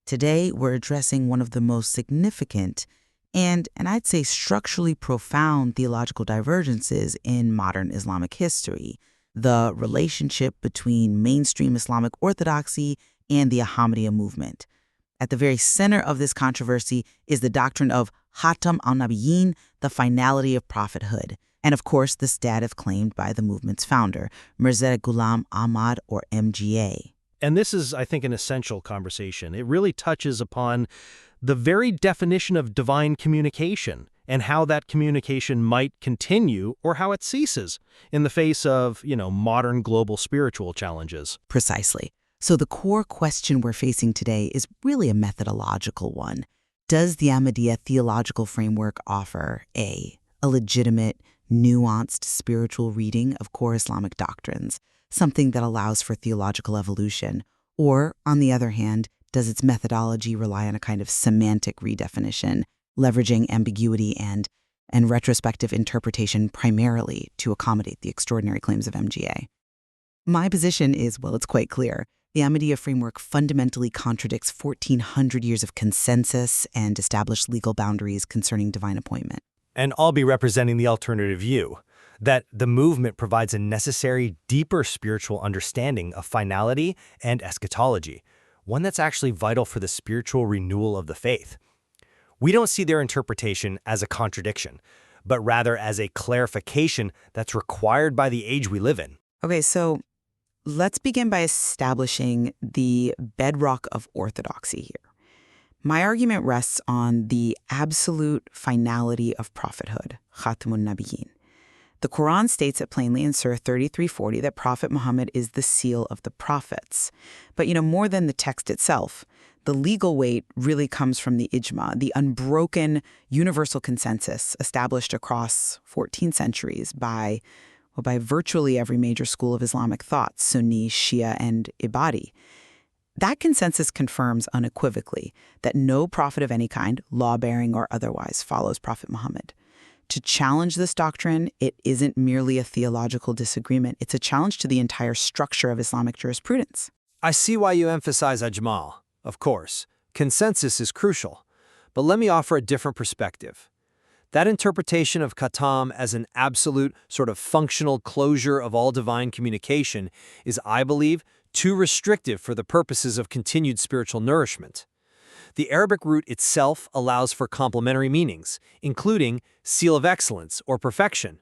Today, we're addressing one of the most significant and I'd say structurally profound theological divergences in modern Islamic history, the relationship between mainstream Islamic orthodoxy and the Ahmadiyya movement. At the very center of this controversy is the doctrine of Khatam al-Nabiyyin, the finality of prophethood, and of course the status claimed by the movement's founder, Mirza Ghulam Ahmad, or MGA. And this is, I think, an essential conversation. It really touches upon the very definition of divine communication and how that communication might continue or how it ceases in the face of, modern global spiritual challenges. Precisely. So the core question we're facing today is really a methodological one. Does the Ahmadiyya theological framework offer a legitimate, nuanced spiritual reading of core Islamic doctrines, something that allows for theological evolution? Or, on the other hand, does its methodology rely on a kind of semantic redefinition, leveraging ambiguity and retrospective interpretation primarily to accommodate the extraordinary claims of MGA? My position is, it's quite clear. The Ahmadiyya framework fundamentally contradicts 1,400 years of consensus and established legal boundaries concerning divine appointment. And I'll be representing the alternative view, that the movement provides a necessary, deeper spiritual understanding of finality and eschatology, one that's actually vital for the spiritual renewal of the faith. We don't see their interpretation as a contradiction, but rather as a clarification that's required by the age we live in. Okay, so let's begin by establishing the bedrock of orthodoxy here. My argument rests on the absolute finality of prophethood, Khatamun Nabiyyin. The Quran states it plainly in Surah 33:40 that Prophet Muhammad is the seal of the prophets. But, more than the text itself, the legal weight really comes from the ijma, the unbroken universal consensus established across 14 centuries by virtually every major school of Islamic thought, Sunni, Shia, and Ibadi. That consensus confirms unequivocally that no prophet of any kind, law-bearing or otherwise, follows Prophet Muhammad. To challenge this doctrine, it isn't merely a theological disagreement. It's a challenge to the entire structure of Islamic jurisprudence. I see why you emphasize ijma. Of course, consensus is crucial. But let me offer a different perspective. That interpretation of Khatam as an absolute sort of functional closure of all divine communication is, I believe, too restrictive for the purposes of continued spiritual nourishment. The Arabic root itself allows for complementary meanings, including seal of excellence or perfection.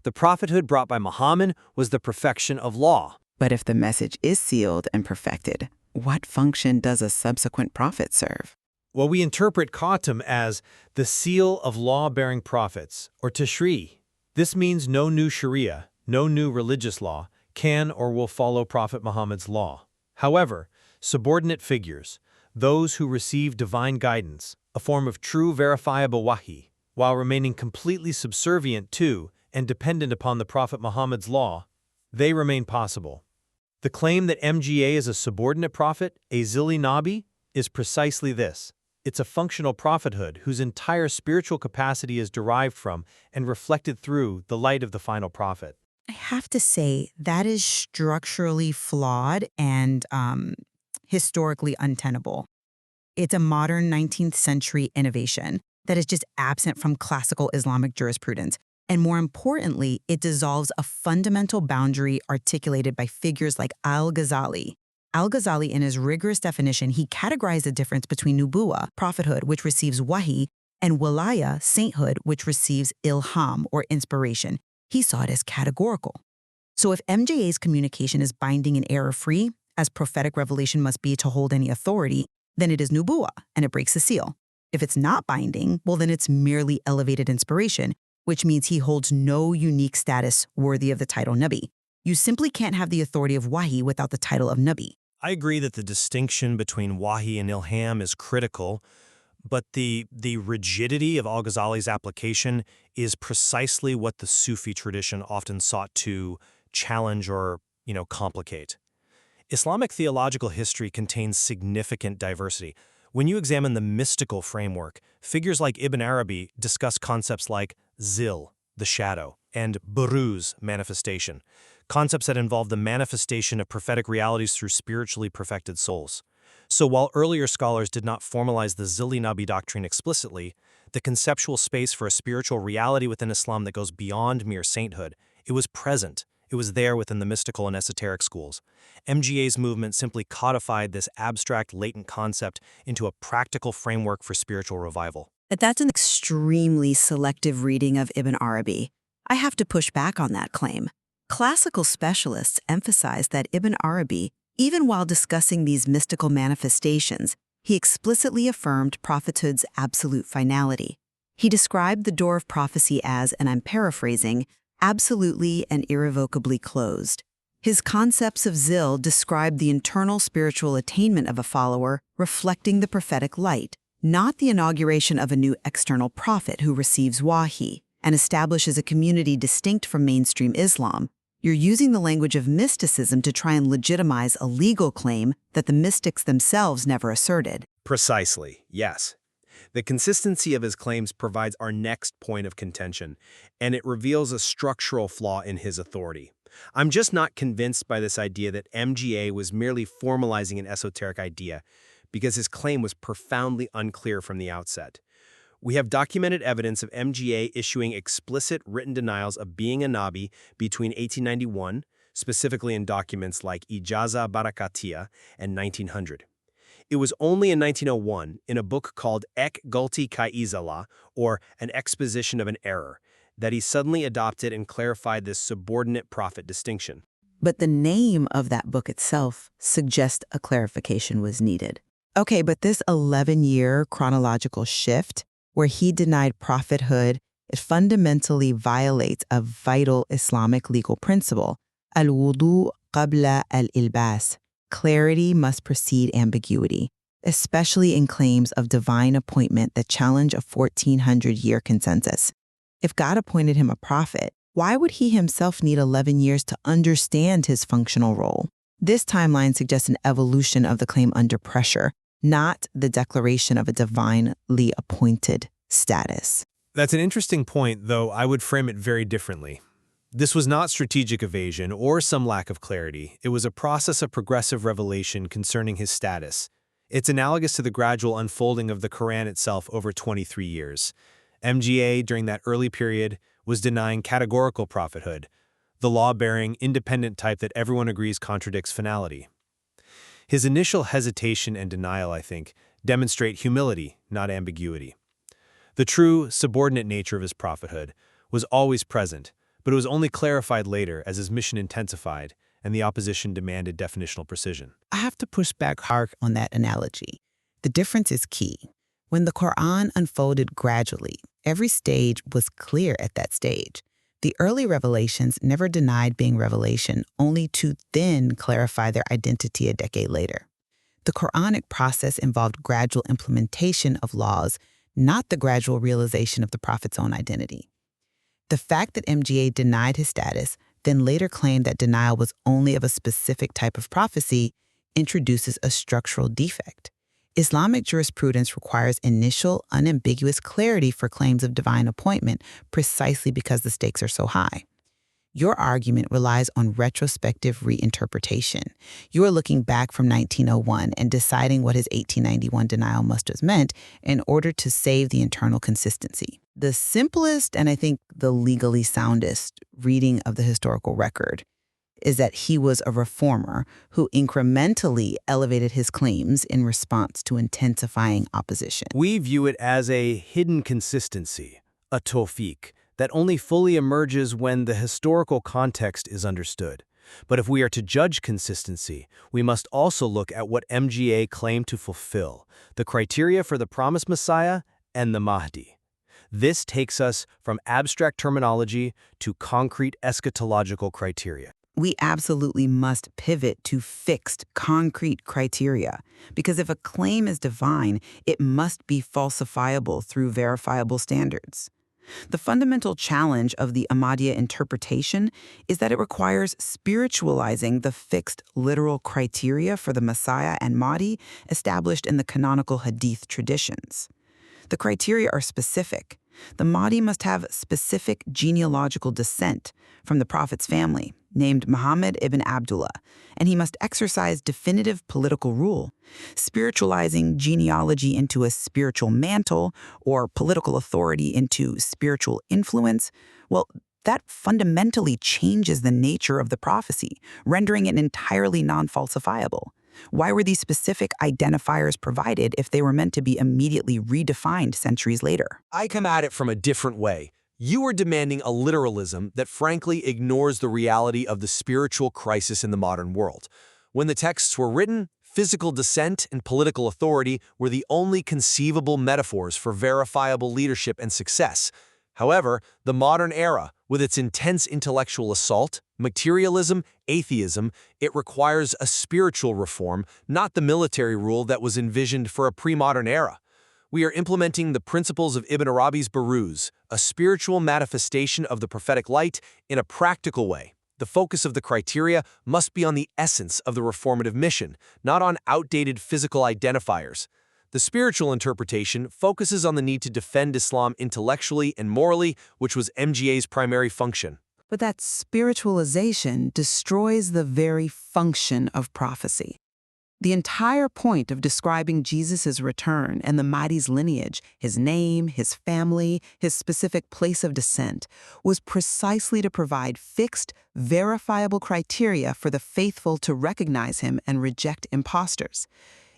The prophethood brought by Muhammad was the perfection of law. But if the message is sealed and perfected, what function does a subsequent prophet serve? Well, we interpret Khatam as the seal of law-bearing prophets, or tashri'. This means no new sharia, no new religious law, can or will follow Prophet Muhammad's law. However, subordinate figures, those who receive divine guidance, a form of true verifiable wahi, while remaining completely subservient to and dependent upon the Prophet Muhammad's law, they remain possible. The claim that MGA is a subordinate prophet, a zili nabi, is precisely this. It's a functional prophethood whose entire spiritual capacity is derived from and reflected through the light of the final prophet. I have to say that is structurally flawed and historically untenable. It's a modern 19th century innovation that is just absent from classical Islamic jurisprudence. And more importantly, it dissolves a fundamental boundary articulated by figures like Al-Ghazali. Al-Ghazali, in his rigorous definition, he categorized the difference between nubuwa, prophethood, which receives wahi, and wilaya, sainthood, which receives ilham, or inspiration. He saw it as categorical. So if MJA's communication is binding and error-free, as prophetic revelation must be to hold any authority, then it is nubuwa, and it breaks the seal. If it's not binding, well, then it's merely elevated inspiration, which means he holds no unique status worthy of the title Nabi. You simply can't have the authority of wahi without the title of Nabi. I agree that the distinction between wahi and ilham is critical, but the rigidity of Al-Ghazali's application is precisely what the Sufi tradition often sought to challenge or, complicate. Islamic theological history contains significant diversity. When you examine the mystical framework, figures like Ibn Arabi discuss concepts like zil, the shadow, and buruz, manifestation, concepts that involve the manifestation of prophetic realities through spiritually perfected souls. So while earlier scholars did not formalize the Zilli Nabi doctrine explicitly, the conceptual space for a spiritual reality within Islam that goes beyond mere sainthood, it was present. It was there within the mystical and esoteric schools. MGA's movement simply codified this abstract latent concept into a practical framework for spiritual revival. That's an extremely selective reading of Ibn Arabi. I have to push back on that claim. Classical specialists emphasize that Ibn Arabi, even while discussing these mystical manifestations, he explicitly affirmed prophethood's absolute finality. He described the door of prophecy as, and I'm paraphrasing, absolutely and irrevocably closed. His concepts of Zil describe the internal spiritual attainment of a follower reflecting the prophetic light, not the inauguration of a new external prophet who receives wahi and establishes a community distinct from mainstream Islam. You're using the language of mysticism to try and legitimize a legal claim that the mystics themselves never asserted. Precisely, yes. The consistency of his claims provides our next point of contention, and it reveals a structural flaw in his authority. I'm just not convinced by this idea that MGA was merely formalizing an esoteric idea, because his claim was profoundly unclear from the outset. We have documented evidence of MGA issuing explicit written denials of being a Nabi between 1891, specifically in documents like Ijaza Barakatiyya, and 1900. It was only in 1901, in a book called Ek Gulti Ka Izala, or An Exposition of an Error, that he suddenly adopted and clarified this subordinate prophet distinction. But the name of that book itself suggests a clarification was needed. Okay, but this 11-year chronological shift where he denied prophethood, it fundamentally violates a vital Islamic legal principle, al-wudu qabla al-ilbas. Clarity must precede ambiguity, especially in claims of divine appointment that challenge a 1400-year consensus. If God appointed him a prophet, why would he himself need 11 years to understand his functional role? This timeline suggests an evolution of the claim under pressure, not the declaration of a divinely appointed status. That's an interesting point, though I would frame it very differently. This was not strategic evasion or some lack of clarity. It was a process of progressive revelation concerning his status. It's analogous to the gradual unfolding of the Quran itself over 23 years. MGA, during that early period, was denying categorical prophethood, the law-bearing, independent type that everyone agrees contradicts finality. His initial hesitation and denial, I think, demonstrate humility, not ambiguity. The true, subordinate nature of his prophethood was always present, but it was only clarified later as his mission intensified and the opposition demanded definitional precision. I have to push back hard on that analogy. The difference is key. When the Quran unfolded gradually, every stage was clear at that stage. The early revelations never denied being revelation, only to then clarify their identity a decade later. The Quranic process involved gradual implementation of laws, not the gradual realization of the prophet's own identity. The fact that MGA denied his status, then later claimed that denial was only of a specific type of prophecy, introduces a structural defect. Islamic jurisprudence requires initial, unambiguous clarity for claims of divine appointment precisely because the stakes are so high. Your argument relies on retrospective reinterpretation. You are looking back from 1901 and deciding what his 1891 denial must have meant in order to save the internal consistency. The simplest and I think the legally soundest reading of the historical record is that he was a reformer who incrementally elevated his claims in response to intensifying opposition. We view it as a hidden consistency, a tawfiq, that only fully emerges when the historical context is understood. But if we are to judge consistency, we must also look at what MGA claimed to fulfill, the criteria for the promised Messiah and the Mahdi. This takes us from abstract terminology to concrete eschatological criteria. We absolutely must pivot to fixed, concrete criteria, because if a claim is divine, it must be falsifiable through verifiable standards. The fundamental challenge of the Ahmadiyya interpretation is that it requires spiritualizing the fixed literal criteria for the Messiah and Mahdi established in the canonical Hadith traditions. The criteria are specific. The Mahdi must have specific genealogical descent from the Prophet's family, named Muhammad ibn Abdullah, and he must exercise definitive political rule. Spiritualizing genealogy into a spiritual mantle or political authority into spiritual influence, well, that fundamentally changes the nature of the prophecy, rendering it entirely non-falsifiable. Why were these specific identifiers provided if they were meant to be immediately redefined centuries later? I come at it from a different way. You are demanding a literalism that frankly ignores the reality of the spiritual crisis in the modern world. When the texts were written, physical descent and political authority were the only conceivable metaphors for verifiable leadership and success. However, the modern era, with its intense intellectual assault, materialism, atheism, it requires a spiritual reform, not the military rule that was envisioned for a pre-modern era. We are implementing the principles of Ibn Arabi's Buruz, a spiritual manifestation of the prophetic light, in a practical way. The focus of the criteria must be on the essence of the reformative mission, not on outdated physical identifiers. The spiritual interpretation focuses on the need to defend Islam intellectually and morally, which was MGA's primary function. But that spiritualization destroys the very function of prophecy. The entire point of describing Jesus' return and the Mahdi's lineage, his name, his family, his specific place of descent, was precisely to provide fixed, verifiable criteria for the faithful to recognize him and reject imposters.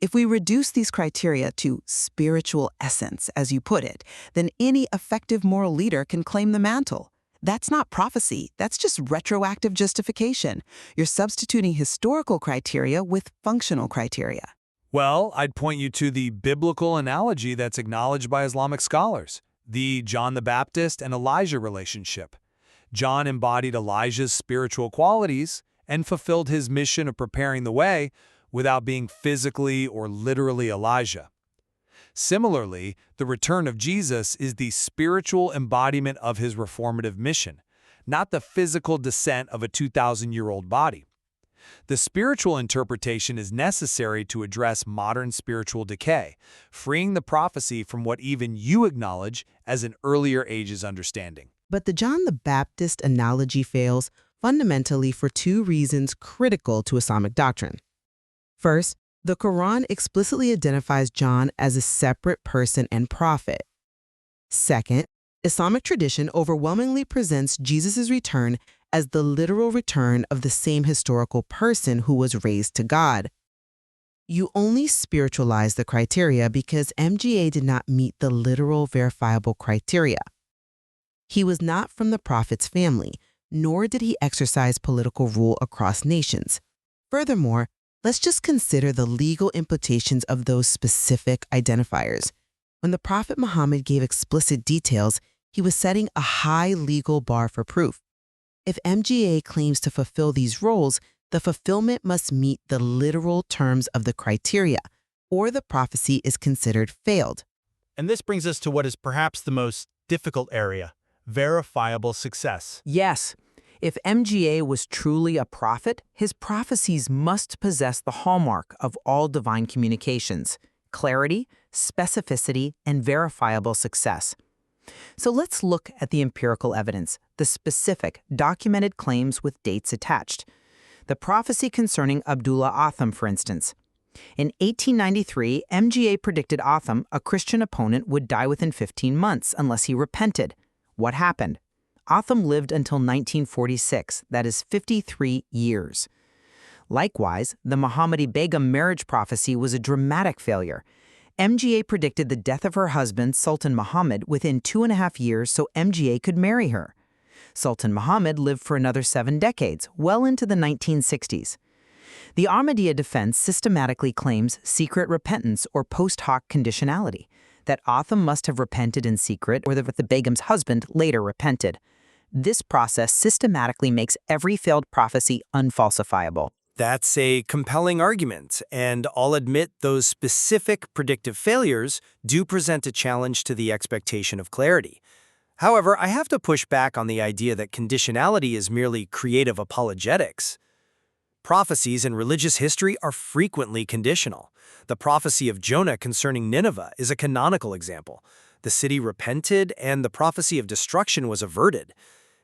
If we reduce these criteria to spiritual essence, as you put it, then any effective moral leader can claim the mantle. That's not prophecy, that's just retroactive justification. You're substituting historical criteria with functional criteria. Well, I'd point you to the biblical analogy that's acknowledged by Islamic scholars, the John the Baptist and Elijah relationship. John embodied Elijah's spiritual qualities and fulfilled his mission of preparing the way without being physically or literally Elijah. Similarly, the return of Jesus is the spiritual embodiment of his reformative mission, not the physical descent of a 2,000-year-old body. The spiritual interpretation is necessary to address modern spiritual decay, freeing the prophecy from what even you acknowledge as an earlier age's understanding. But the John the Baptist analogy fails fundamentally for two reasons critical to Islamic doctrine. First, the Quran explicitly identifies John as a separate person and prophet. Second, Islamic tradition overwhelmingly presents Jesus' return as the literal return of the same historical person who was raised to God. You only spiritualize the criteria because MGA did not meet the literal verifiable criteria. He was not from the prophet's family, nor did he exercise political rule across nations. Furthermore, let's just consider the legal implications of those specific identifiers. When the Prophet Muhammad gave explicit details, he was setting a high legal bar for proof. If MGA claims to fulfill these roles, the fulfillment must meet the literal terms of the criteria, or the prophecy is considered failed. And this brings us to what is perhaps the most difficult area: verifiable success. Yes, if MGA was truly a prophet, his prophecies must possess the hallmark of all divine communications: clarity, specificity, and verifiable success. So let's look at the empirical evidence, the specific, documented claims with dates attached. The prophecy concerning Abdullah Atham, for instance. In 1893, MGA predicted Atham, a Christian opponent, would die within 15 months unless he repented. What happened? Atham lived until 1946, that is 53 years. Likewise, the Mohammadi Begum marriage prophecy was a dramatic failure. MGA predicted the death of her husband, Sultan Muhammad, within 2.5 years so MGA could marry her. Sultan Muhammad lived for another 7 decades, well into the 1960s. The Ahmadiyya defense systematically claims secret repentance or post hoc conditionality, that Atham must have repented in secret or that the Begum's husband later repented. This process systematically makes every failed prophecy unfalsifiable. That's a compelling argument, and I'll admit those specific predictive failures do present a challenge to the expectation of clarity. However, I have to push back on the idea that conditionality is merely creative apologetics. Prophecies in religious history are frequently conditional. The prophecy of Jonah concerning Nineveh is a canonical example. The city repented, and the prophecy of destruction was averted.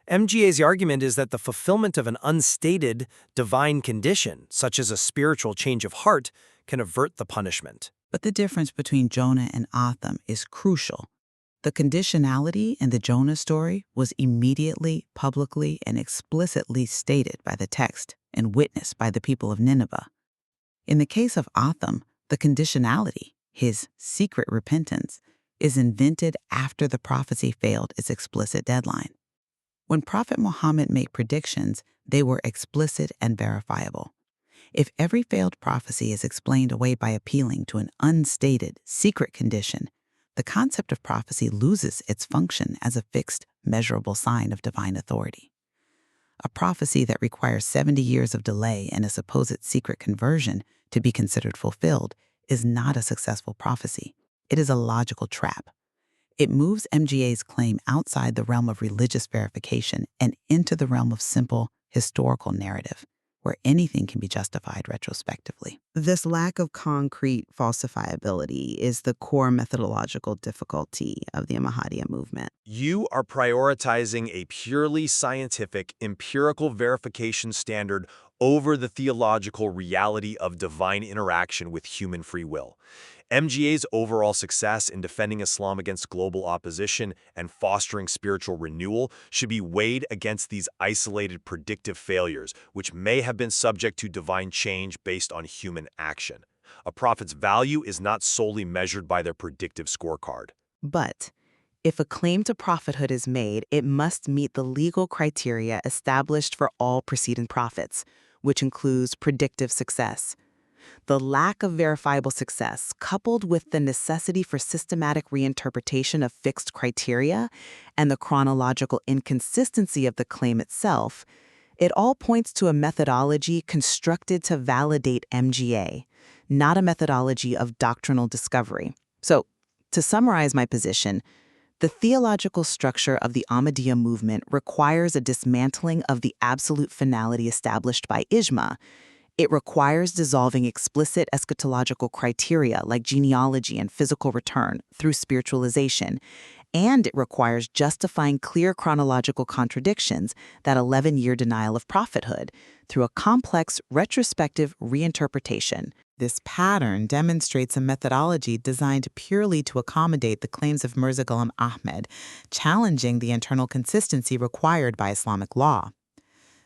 MGA's argument is that the fulfillment of an unstated divine condition, such as a spiritual change of heart, can avert the punishment. But the difference between Jonah and Otham is crucial. The conditionality in the Jonah story was immediately, publicly, and explicitly stated by the text and witnessed by the people of Nineveh. In the case of Otham, the conditionality, his secret repentance, is invented after the prophecy failed its explicit deadline. When Prophet Muhammad made predictions, they were explicit and verifiable. If every failed prophecy is explained away by appealing to an unstated, secret condition, the concept of prophecy loses its function as a fixed, measurable sign of divine authority. A prophecy that requires 70 years of delay and a supposed secret conversion to be considered fulfilled is not a successful prophecy. It is a logical trap. It moves MGA's claim outside the realm of religious verification and into the realm of simple, historical narrative, where anything can be justified retrospectively. This lack of concrete falsifiability is the core methodological difficulty of the Ahmadiyya movement. You are prioritizing a purely scientific, empirical verification standard over the theological reality of divine interaction with human free will. MGA's overall success in defending Islam against global opposition and fostering spiritual renewal should be weighed against these isolated predictive failures, which may have been subject to divine change based on human action. A prophet's value is not solely measured by their predictive scorecard. But if a claim to prophethood is made, it must meet the legal criteria established for all preceding prophets, which includes predictive success. The lack of verifiable success, coupled with the necessity for systematic reinterpretation of fixed criteria and the chronological inconsistency of the claim itself, it all points to a methodology constructed to validate MGA, not a methodology of doctrinal discovery. So, to summarize my position, the theological structure of the Ahmadiyya movement requires a dismantling of the absolute finality established by Ijma. It requires dissolving explicit eschatological criteria like genealogy and physical return through spiritualization, and it requires justifying clear chronological contradictions, that 11-year denial of prophethood, through a complex retrospective reinterpretation. This pattern demonstrates a methodology designed purely to accommodate the claims of Mirza Ghulam Ahmad, challenging the internal consistency required by Islamic law.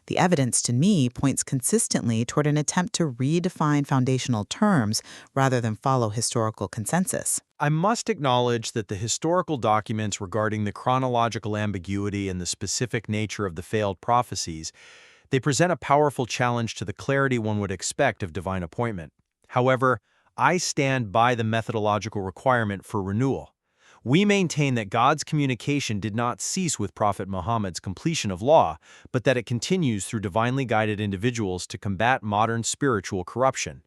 The evidence, to me, points consistently toward an attempt to redefine foundational terms rather than follow historical consensus. I must acknowledge that the historical documents regarding the chronological ambiguity and the specific nature of the failed prophecies, they present a powerful challenge to the clarity one would expect of divine appointment. However, I stand by the methodological requirement for renewal. We maintain that God's communication did not cease with Prophet Muhammad's completion of law, but that it continues through divinely guided individuals to combat modern spiritual corruption.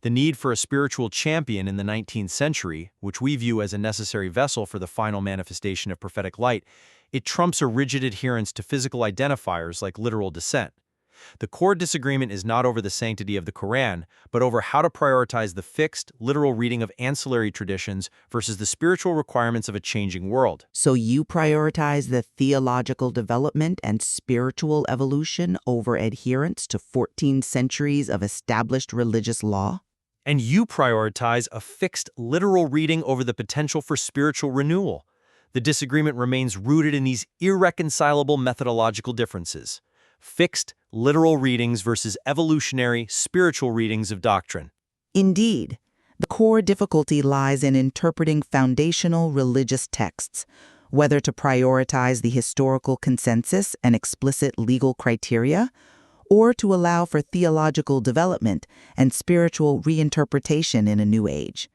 The need for a spiritual champion in the 19th century, which we view as a necessary vessel for the final manifestation of prophetic light, it trumps a rigid adherence to physical identifiers like literal descent. The core disagreement is not over the sanctity of the Quran, but over how to prioritize the fixed, literal reading of ancillary traditions versus the spiritual requirements of a changing world. So you prioritize the theological development and spiritual evolution over adherence to 14 centuries of established religious law? And you prioritize a fixed, literal reading over the potential for spiritual renewal. The disagreement remains rooted in these irreconcilable methodological differences. Fixed, literal readings versus evolutionary, spiritual readings of doctrine. Indeed, the core difficulty lies in interpreting foundational religious texts, whether to prioritize the historical consensus and explicit legal criteria, or to allow for theological development and spiritual reinterpretation in a new age.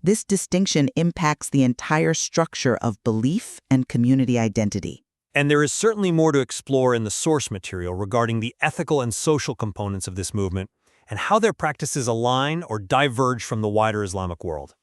This distinction impacts the entire structure of belief and community identity. And there is certainly more to explore in the source material regarding the ethical and social components of this movement and how their practices align or diverge from the wider Islamic world.